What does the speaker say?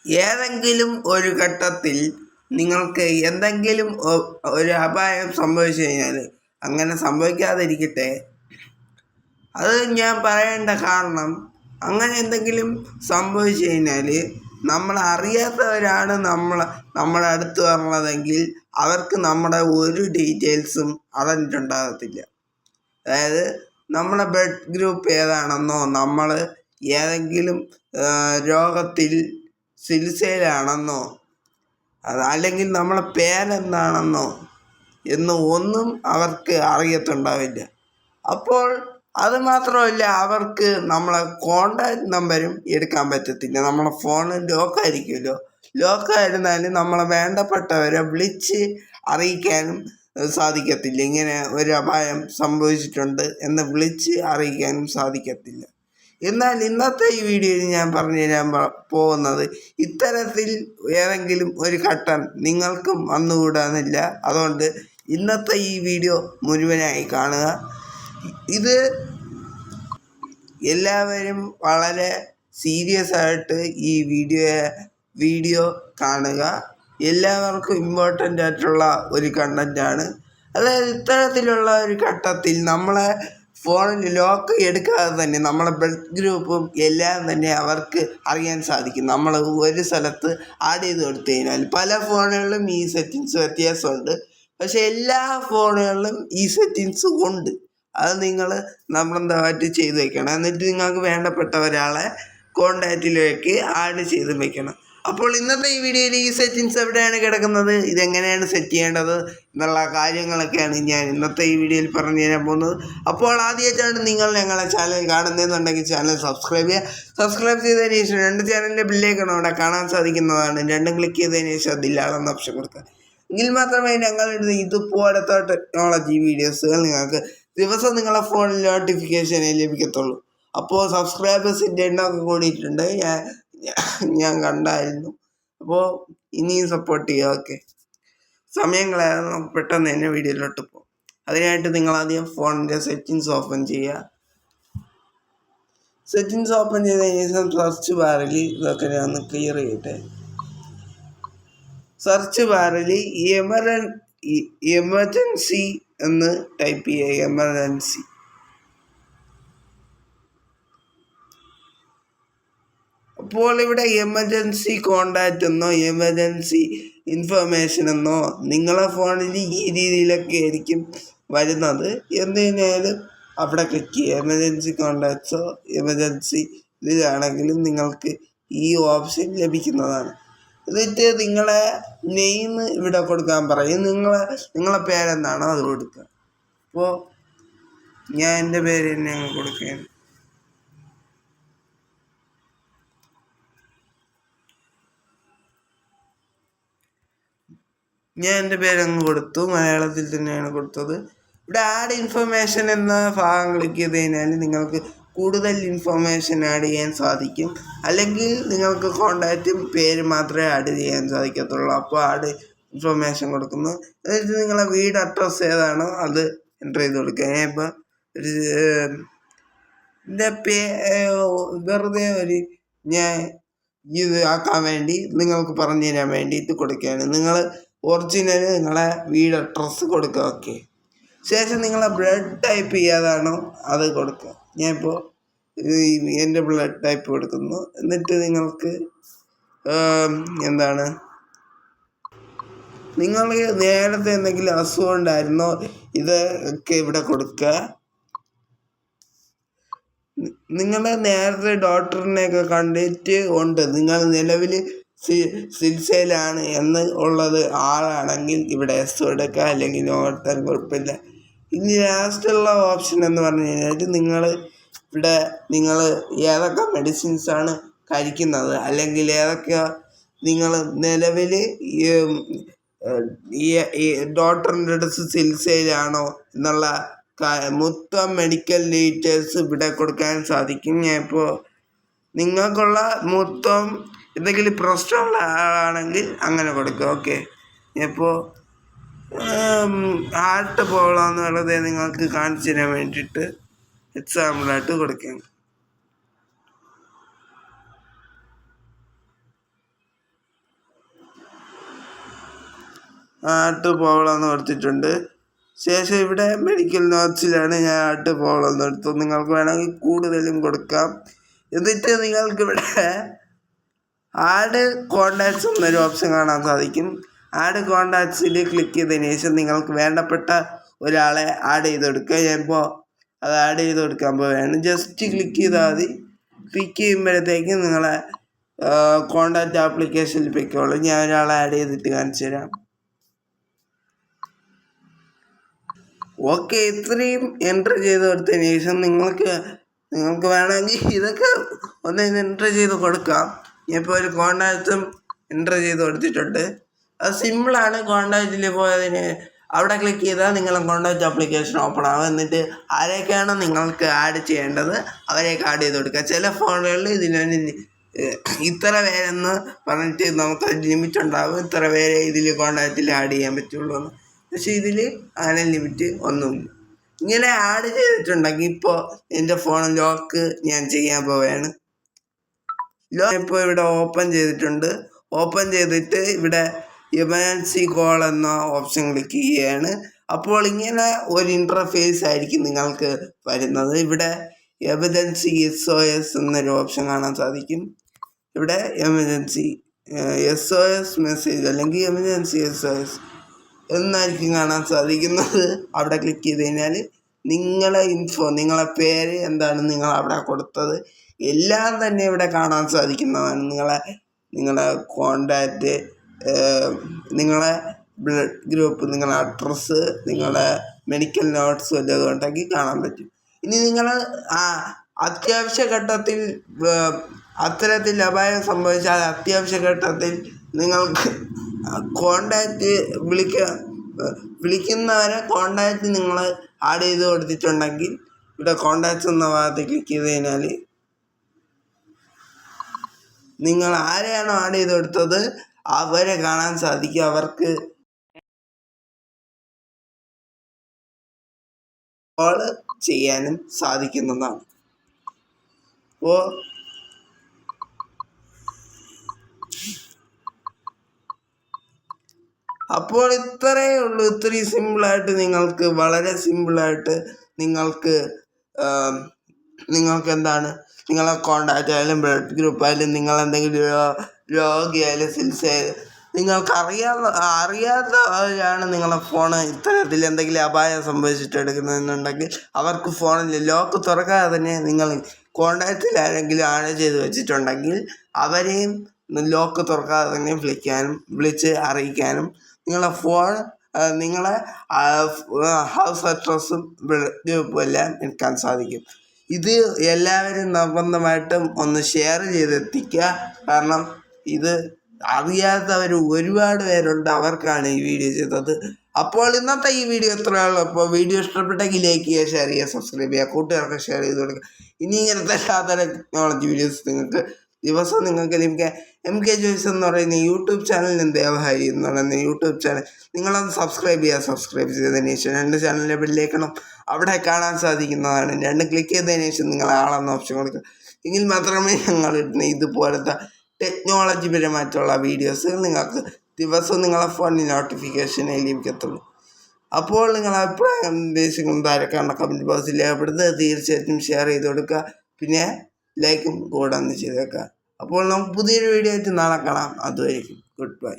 ഏതെങ്കിലും ഒരു ഘട്ടത്തിൽ നിങ്ങൾക്ക് എന്തെങ്കിലും ഒരു അപായം സംഭവിച്ചു കഴിഞ്ഞാൽ, അങ്ങനെ സംഭവിക്കാതിരിക്കട്ടെ, അത് ഞാൻ പറയേണ്ട കാരണം, അങ്ങനെ എന്തെങ്കിലും സംഭവിച്ചു കഴിഞ്ഞാൽ നമ്മളറിയാത്തവരാണ് നമ്മുടെ അടുത്ത് പറഞ്ഞതെങ്കിൽ അവർക്ക് നമ്മുടെ ഒരു ഡീറ്റെയിൽസും അറിഞ്ഞിട്ടുണ്ടാകത്തില്ല. അതായത് നമ്മുടെ ബ്ലഡ് ഗ്രൂപ്പ് ഏതാണെന്നോ, നമ്മൾ ഏതെങ്കിലും രോഗത്തിൽ ചികിത്സയിലാണെന്നോ, അല്ലെങ്കിൽ നമ്മളെ പേരെന്താണെന്നോ ഒന്നും അവർക്ക് അറിയത്തുണ്ടാവില്ല. അപ്പോൾ അത് മാത്രമല്ല, അവർക്ക് നമ്മളെ കോണ്ടാക്ട് നമ്പരും എടുക്കാൻ പറ്റത്തില്ല. നമ്മളെ ഫോൺ ലോക്കായിരിക്കുമല്ലോ. ലോക്കായിരുന്നാലും നമ്മളെ വേണ്ടപ്പെട്ടവരെ വിളിച്ച് അറിയിക്കാനും സാധിക്കത്തില്ല. ഇങ്ങനെ ഒരു അപായം സംഭവിച്ചിട്ടുണ്ട് എന്ന് വിളിച്ച് അറിയിക്കാനും സാധിക്കത്തില്ല. എന്നാൽ ഇന്നത്തെ ഈ വീഡിയോയിൽ ഞാൻ പറഞ്ഞു തരാൻ പോകുന്നത്, ഇത്തരത്തിൽ ഏതെങ്കിലും ഒരു ഘട്ടം നിങ്ങൾക്കും വന്നുകൂടാന്നില്ല. അതുകൊണ്ട് ഇന്നത്തെ ഈ വീഡിയോ മുഴുവനായി കാണുക. ഇത് എല്ലാവരും വളരെ സീരിയസ് ആയിട്ട് ഈ വീഡിയോ കാണുക. എല്ലാവർക്കും ഇമ്പോർട്ടൻ്റ് ആയിട്ടുള്ള ഒരു കണ്ടൻ്റാണ്. അതായത് ഇത്തരത്തിലുള്ള ഒരു ഘട്ടത്തിൽ നമ്മളെ ഫോണിൽ ലോക്ക് എടുക്കാതെ തന്നെ നമ്മളെ ബ്ലഡ് ഗ്രൂപ്പും എല്ലാം തന്നെ അവർക്ക് അറിയാൻ സാധിക്കും. നമ്മൾ ഒരു സ്ഥലത്ത് ആഡ് ചെയ്ത് കൊടുത്തു കഴിഞ്ഞാൽ, പല ഫോണുകളിലും ഈ സെറ്റിങ്സ് വ്യത്യാസമുണ്ട്. പക്ഷെ എല്ലാ ഫോണുകളിലും ഈ സെറ്റിങ്സ് ഉണ്ട്. അത് നിങ്ങൾ നമ്മളെന്തായിട്ട് ചെയ്ത് വെക്കണം. എന്നിട്ട് നിങ്ങൾക്ക് വേണ്ടപ്പെട്ട ഒരാളെ കോണ്ടാക്റ്റിലേക്ക് ആഡ് ചെയ്ത് വെക്കണം. അപ്പോൾ ഇന്നത്തെ ഈ വീഡിയോയിൽ ഈ സെറ്റിങ്സ് എവിടെയാണ് കിടക്കുന്നത്, ഇതെങ്ങനെയാണ് സെറ്റ് ചെയ്യേണ്ടത് എന്നുള്ള കാര്യങ്ങളൊക്കെയാണ് ഞാൻ ഇന്നത്തെ ഈ വീഡിയോയിൽ പറഞ്ഞു തരാൻ പോകുന്നത്. അപ്പോൾ ആദ്യമായിട്ടാണ് നിങ്ങൾ ഞങ്ങളെ ചാനൽ കാണുന്നതെന്നുണ്ടെങ്കിൽ ചാനൽ സബ്സ്ക്രൈബ് ചെയ്യുക. സബ്സ്ക്രൈബ് ചെയ്തതിന് ശേഷം 2 ചാനലിൻ്റെ ബില്ലേക്കാണ് അവിടെ കാണാൻ സാധിക്കുന്നതാണ്. 2 ക്ലിക്ക് ചെയ്തതിന് ശേഷം അതില്ലാതെന്ന ഓപ്ഷൻ കൊടുക്കുക. എങ്കിൽ മാത്രമേ ഞങ്ങളിടുന്ന ഇതുപോലത്തെ ടെക്നോളജി വീഡിയോസുകൾ നിങ്ങൾക്ക് ദിവസം നിങ്ങളെ ഫോണിൽ നോട്ടിഫിക്കേഷനെ ലഭിക്കത്തുള്ളൂ. അപ്പോൾ സബ്സ്ക്രൈബേഴ്സിൻ്റെ എണ്ണമൊക്കെ കൂടിയിട്ടുണ്ട്, ഞാൻ കണ്ടായിരുന്നു. അപ്പോൾ ഇനിയും സപ്പോർട്ട് ചെയ്യുക. ഓക്കെ, സമയം കളയാതെ നമുക്ക് പെട്ടെന്ന് തന്നെ വീഡിയോയിലോട്ട് പോകും. അതിനായിട്ട് നിങ്ങളാദ്യം ഫോണിൻ്റെ സെറ്റിങ്സ് ഓപ്പൺ ചെയ്യുക. സെറ്റിങ്സ് ഓപ്പൺ ചെയ്തതിന് ശേഷം സെർച്ച് ബാറിൽ ഇതൊക്കെ ഞാൻ ഒന്ന് ക്ലിയർ ചെയ്യട്ടെ. സെർച്ച് ബാറിൽ എമർജൻസി എന്ന് ടൈപ്പ് ചെയ്യുക. എമർജൻസി. അപ്പോൾ ഇവിടെ എമർജൻസി കോണ്ടാക്റ്റ് എന്നോ എമർജൻസി ഇൻഫർമേഷൻ എന്നോ നിങ്ങളെ ഫോണിൽ ഈ രീതിയിലൊക്കെ ആയിരിക്കും വരുന്നത്. എന്തിനായാലും അവിടെ ക്ലിക്ക് ചെയ്യുക. എമർജൻസി കോണ്ടാക്ട്സോ എമർജൻസി ഇതിലാണെങ്കിലും നിങ്ങൾക്ക് ഈ ഓപ്ഷൻ ലഭിക്കുന്നതാണ്. എന്നിട്ട് നിങ്ങളെ നെയിം ഇവിടെ കൊടുക്കാൻ പറയും. നിങ്ങളെ പേരെന്താണോ അത് കൊടുക്കുക. അപ്പോൾ ഞാൻ എൻ്റെ പേര് തന്നെ അങ്ങ് കൊടുക്കുകയാണ്. ഞാൻ എൻ്റെ പേരങ്ങ് കൊടുത്തു. മലയാളത്തിൽ തന്നെയാണ് കൊടുത്തത്. ഇവിടെ ആഡ് ഇൻഫർമേഷൻ എന്ന ഭാഗം ക്ലിക്ക് ചെയ്ത് കഴിഞ്ഞാൽ നിങ്ങൾക്ക് കൂടുതൽ ഇൻഫർമേഷൻ ആഡ് ചെയ്യാൻ സാധിക്കും. അല്ലെങ്കിൽ നിങ്ങൾക്ക് കോണ്ടാക്റ്റും പേര് മാത്രമേ ആഡ് ചെയ്യാൻ സാധിക്കത്തുള്ളൂ. അപ്പോൾ ആഡ് ഇൻഫർമേഷൻ കൊടുക്കുന്നു. എന്നിട്ട് നിങ്ങളെ വീട് അഡ്രസ്സ് ഏതാണോ അത് എൻ്റർ ചെയ്ത് കൊടുക്കുക. ഞാൻ ഇപ്പോൾ എൻ്റെ വെറുതെ ഞാൻ ഇത് ആക്കാൻ വേണ്ടി നിങ്ങൾക്ക് പറഞ്ഞു തരാൻ വേണ്ടിയിട്ട് കൊടുക്കുകയാണ്. നിങ്ങൾ ഒറിജിനൽ നിങ്ങളെ വീട് അഡ്രസ്സ് കൊടുക്കുക. ഓക്കെ, ശേഷം നിങ്ങളെ ബ്ലഡ് ടൈപ്പ് ഏതാണോ അത് കൊടുക്കുക. ഞാനിപ്പോൾ എൻ്റെ ബ്ലഡ് ടൈപ്പ് കൊടുക്കുന്നു. എന്നിട്ട് നിങ്ങൾക്ക് നിങ്ങൾ നേരത്തെ എന്തെങ്കിലും അസുഖം ഉണ്ടായിരുന്നോ ഇതൊക്കെ ഇവിടെ കൊടുക്കുക. നിങ്ങൾ നേരത്തെ ഡോക്ടറിനെയൊക്കെ കണ്ടിട്ട് ഉണ്ട്, നിങ്ങൾ നിലവിൽ ചികിത്സയിലാണ് എന്ന് ഉള്ളത് ആളാണെങ്കിൽ ഇവിടെ എസ് എടുക്കുക, അല്ലെങ്കിൽ നോർത്താൻ കുഴപ്പമില്ല. ഇനി ലാസ്റ്റുള്ള ഓപ്ഷൻ എന്ന് പറഞ്ഞു കഴിഞ്ഞാൽ നിങ്ങൾ ഏതൊക്കെ മെഡിസിൻസാണ് കഴിക്കുന്നത്, അല്ലെങ്കിൽ ഏതൊക്കെ നിങ്ങൾ നിലവിൽ ഈ ഡോക്ടറിൻ്റെ അടുത്ത് ചികിത്സയിലാണോ എന്നുള്ള മൊത്തം മെഡിക്കൽ ഡീറ്റെയിൽസ് ഇവിടെ കൊടുക്കാൻ സാധിക്കും. ഞാൻ ഇപ്പോൾ നിങ്ങൾക്കുള്ള മൊത്തം എന്തെങ്കിലും പ്രശ്നമുള്ള ആളാണെങ്കിൽ അങ്ങനെ കൊടുക്കുക. ഓക്കെ, ഇപ്പോൾ ഹാർട്ട് പ്രോബ്ലം എന്നുള്ളത് നിങ്ങൾക്ക് കാണിച്ചു തരാൻ വേണ്ടിയിട്ട് എക്സാമ്പിളായിട്ട് കൊടുക്കുകയാണ്. ആട്ട് പോവളെന്ന് കൊടുത്തിട്ടുണ്ട്. ശേഷം ഇവിടെ മെഡിക്കൽ നോട്ട്സിലാണ് ഞാൻ ആട്ട് പോവളെന്ന് എടുത്തത്. നിങ്ങൾക്ക് വേണമെങ്കിൽ കൂടുതലും കൊടുക്കാം. എന്നിട്ട് നിങ്ങൾക്കിവിടെ ആഡ് കോണ്ടാക്ട്സ് എന്നൊരു ഓപ്ഷൻ കാണാൻ സാധിക്കും. ആഡ് കോണ്ടാക്ട്സിൽ ക്ലിക്ക് ചെയ്തതിന് ശേഷം നിങ്ങൾക്ക് വേണ്ടപ്പെട്ട ഒരാളെ ആഡ് ചെയ്ത് കൊടുക്കുക. ഞാനിപ്പോൾ അത് ആഡ് ചെയ്ത് കൊടുക്കാൻ പോവുകയാണ്. ജസ്റ്റ് ക്ലിക്ക് ചെയ്താൽ മതി. ക്ലിക്ക് ചെയ്യുമ്പോഴത്തേക്കും നിങ്ങളെ കോണ്ടാക്റ്റ് ആപ്ലിക്കേഷനിൽ പൊയ്ക്കോളൂ. ഞാൻ ഒരാളെ ആഡ് ചെയ്തിട്ട് കാണിച്ചു തരാം. ഓക്കെ, ഇത്രയും എൻ്റർ ചെയ്ത് കൊടുത്തതിന് ശേഷം നിങ്ങൾക്ക് വേണമെങ്കിൽ ഇതൊക്കെ ഒന്ന് എൻ്റർ ചെയ്ത് കൊടുക്കാം. ഇപ്പോൾ ഒരു കോണ്ടാക്റ്റും എൻ്റർ ചെയ്ത് കൊടുത്തിട്ടുണ്ട്. അത് സിമ്പിളാണ്. കോണ്ടാക്റ്റിൽ പോയതിന് അവിടെ ക്ലിക്ക് ചെയ്താൽ നിങ്ങളെ കോണ്ടാക്റ്റ് ആപ്ലിക്കേഷൻ ഓപ്പൺ ആവും. എന്നിട്ട് ആരെയൊക്കെയാണോ നിങ്ങൾക്ക് ആഡ് ചെയ്യേണ്ടത് അവരെയൊക്കെ ആഡ് ചെയ്ത് കൊടുക്കുക. ചില ഫോണുകളിൽ ഇതിന് ഇത്ര പേരെന്ന് പറഞ്ഞിട്ട് നമുക്ക് ലിമിറ്റ് ഉണ്ടാകും. ഇത്ര പേരെ ഇതിൽ കോണ്ടാക്റ്റിൽ ആഡ് ചെയ്യാൻ പറ്റുള്ളൂ എന്ന്. പക്ഷെ ഇതിൽ അങ്ങനെ ലിമിറ്റ് ഒന്നുമില്ല. ഇങ്ങനെ ആഡ് ചെയ്തിട്ടുണ്ടെങ്കിൽ ഇപ്പോൾ എൻ്റെ ഫോൺ ലോക്ക് ഞാൻ ചെയ്യാൻ പോവുകയാണ്. ഇപ്പോൾ ഇവിടെ ഓപ്പൺ ചെയ്തിട്ടുണ്ട്. ഓപ്പൺ ചെയ്തിട്ട് ഇവിടെ എമർജൻസി കോൾ എന്ന ഓപ്ഷൻ ക്ലിക്ക് ചെയ്യുകയാണ്. അപ്പോൾ ഇങ്ങനെ ഒരു ഇൻ്റർഫേസ് ആയിരിക്കും നിങ്ങൾക്ക് വരുന്നത്. ഇവിടെ എമർജൻസി SOS എന്നൊരു ഓപ്ഷൻ കാണാൻ സാധിക്കും. ഇവിടെ എമർജൻസി SOS മെസ്സേജ് അല്ലെങ്കിൽ എമർജൻസി SOS എന്നായിരിക്കും കാണാൻ സാധിക്കുന്നത്. അവിടെ ക്ലിക്ക് ചെയ്ത് കഴിഞ്ഞാൽ നിങ്ങളെ ഇൻഫോ, നിങ്ങളെ പേര് എന്താണ് നിങ്ങൾ അവിടെ കൊടുത്തത് എല്ലാം തന്നെ ഇവിടെ കാണാൻ സാധിക്കുന്നതാണ്. നിങ്ങളെ കോണ്ടാക്റ്റ്, നിങ്ങളെ ബ്ലഡ് ഗ്രൂപ്പ്, നിങ്ങളെ അഡ്രസ്സ്, നിങ്ങളെ മെഡിക്കൽ നോട്ട്സ് വല്ലതും ഉണ്ടെങ്കിൽ കാണാൻ പറ്റും. ഇനി നിങ്ങൾ അത്യാവശ്യ ഘട്ടത്തിൽ അത്തരത്തിൽ അപായം സംഭവിച്ചാൽ അത്യാവശ്യ ഘട്ടത്തിൽ നിങ്ങൾക്ക് കോണ്ടാക്റ്റ് വിളിക്കുന്നവരെ കോണ്ടാക്റ്റ് നിങ്ങൾ ആഡ് ചെയ്ത് കൊടുത്തിട്ടുണ്ടെങ്കിൽ ഇവിടെ കോണ്ടാക്ട്സ് എന്ന ഭാഗത്ത് ക്ലിക്ക് ചെയ്ത് കഴിഞ്ഞാൽ നിങ്ങൾ ആരെയാണോ ആഡ് ചെയ്ത് കൊടുത്തത് അവരെ കാണാൻ സാധിക്കും. അവർക്ക് കോൾ ചെയ്യാനും സാധിക്കുന്നതാണ്. അപ്പോൾ ഇത്രയേ ഉള്ളൂ. ഇത്രയും സിമ്പിളായിട്ട് വളരെ സിമ്പിളായിട്ട് നിങ്ങൾക്ക് എന്താണ് നിങ്ങളെ കോണ്ടാക്റ്റ് ആയാലും ബ്ലഡ് ഗ്രൂപ്പ് ആയാലും നിങ്ങളെന്തെങ്കിലും രോഗിയായാലും ചികിത്സയായാലും നിങ്ങൾക്ക് അറിയാത്തവരാണ് നിങ്ങളെ ഫോൺ ഇത്തരത്തിൽ എന്തെങ്കിലും അപായം സംഭവിച്ചിട്ട് എടുക്കുന്നതെന്നുണ്ടെങ്കിൽ അവർക്ക് ഫോണിൽ ലോക്ക് തുറക്കാതെ തന്നെ നിങ്ങൾ കോണ്ടാക്റ്റിൽ ആരെങ്കിലും ആഡ് ചെയ്ത് വെച്ചിട്ടുണ്ടെങ്കിൽ അവരെയും ലോക്ക് തുറക്കാതെ തന്നെ വിളിച്ച് അറിയിക്കാനും നിങ്ങളെ ഫോൺ നിങ്ങളെ ഹൗസ് അഡ്രസ്സും ഗ്രൂപ്പും എല്ലാം എടുക്കാൻ സാധിക്കും. ഇത് എല്ലാവരും നിർബന്ധമായിട്ടും ഒന്ന് ഷെയർ ചെയ്തെത്തിക്കുക. കാരണം ഇത് അറിയാത്തവർ ഒരുപാട് പേരുണ്ട്, അവർക്കാണ് ഈ വീഡിയോ ചെയ്തത്. അപ്പോൾ ഇന്നത്തെ ഈ വീഡിയോ എത്രയുള്ളൂ. അപ്പോൾ വീഡിയോ ഇഷ്ടപ്പെട്ടെങ്കിൽ ലൈക്ക് ചെയ്യുക, ഷെയർ ചെയ്യുക, സബ്സ്ക്രൈബ് ചെയ്യുക, കൂട്ടുകാർക്ക് ഷെയർ ചെയ്ത് കൊടുക്കുക. ഇനി ഇങ്ങനത്തെ എല്ലാത്തരം ടെക്നോളജി വീഡിയോസ് ദിവസം നിങ്ങൾക്ക് ലഭിക്കാൻ MK ജോയ്സ് എന്ന് പറയുന്ന യൂട്യൂബ് ചാനലിനും ദേവഹാരി എന്ന് പറയുന്ന യൂട്യൂബ് ചാനൽ നിങ്ങളൊന്ന് സബ്സ്ക്രൈബ് ചെയ്തതിന് ശേഷം 2 ചാനലിലെ ബെല്ലേക്കണം അവിടെ കാണാൻ സാധിക്കുന്നതാണ്. 2 ക്ലിക്ക് ചെയ്തതിന് ശേഷം നിങ്ങൾ ആളെന്ന ഓപ്ഷൻ കൊടുക്കുക. എങ്കിൽ മാത്രമേ ഞങ്ങൾ ഇടുന്ന ഇതുപോലത്തെ ടെക്നോളജി പരമായിട്ടുള്ള വീഡിയോസ് നിങ്ങൾക്ക് ദിവസവും നിങ്ങളെ ഫോണിൽ നോട്ടിഫിക്കേഷനായി ലഭിക്കത്തുള്ളൂ. അപ്പോൾ നിങ്ങളുടെ അഭിപ്രായം നിർദ്ദേശങ്ങളും താരക്കാരുടെ കമൻറ്റ് ബോക്സിൽ രേഖപ്പെടുത്തുക. തീർച്ചയായിട്ടും ഷെയർ ചെയ്ത് കൊടുക്കുക. പിന്നെ ലൈക്കും കൂടെ ഒന്ന് ചെയ്തേക്കുക. അപ്പോൾ നമുക്ക് പുതിയൊരു വീഡിയോ ആയിട്ട് നാളെ കാണാം. അതുവരെയും ഗുഡ് ബൈ.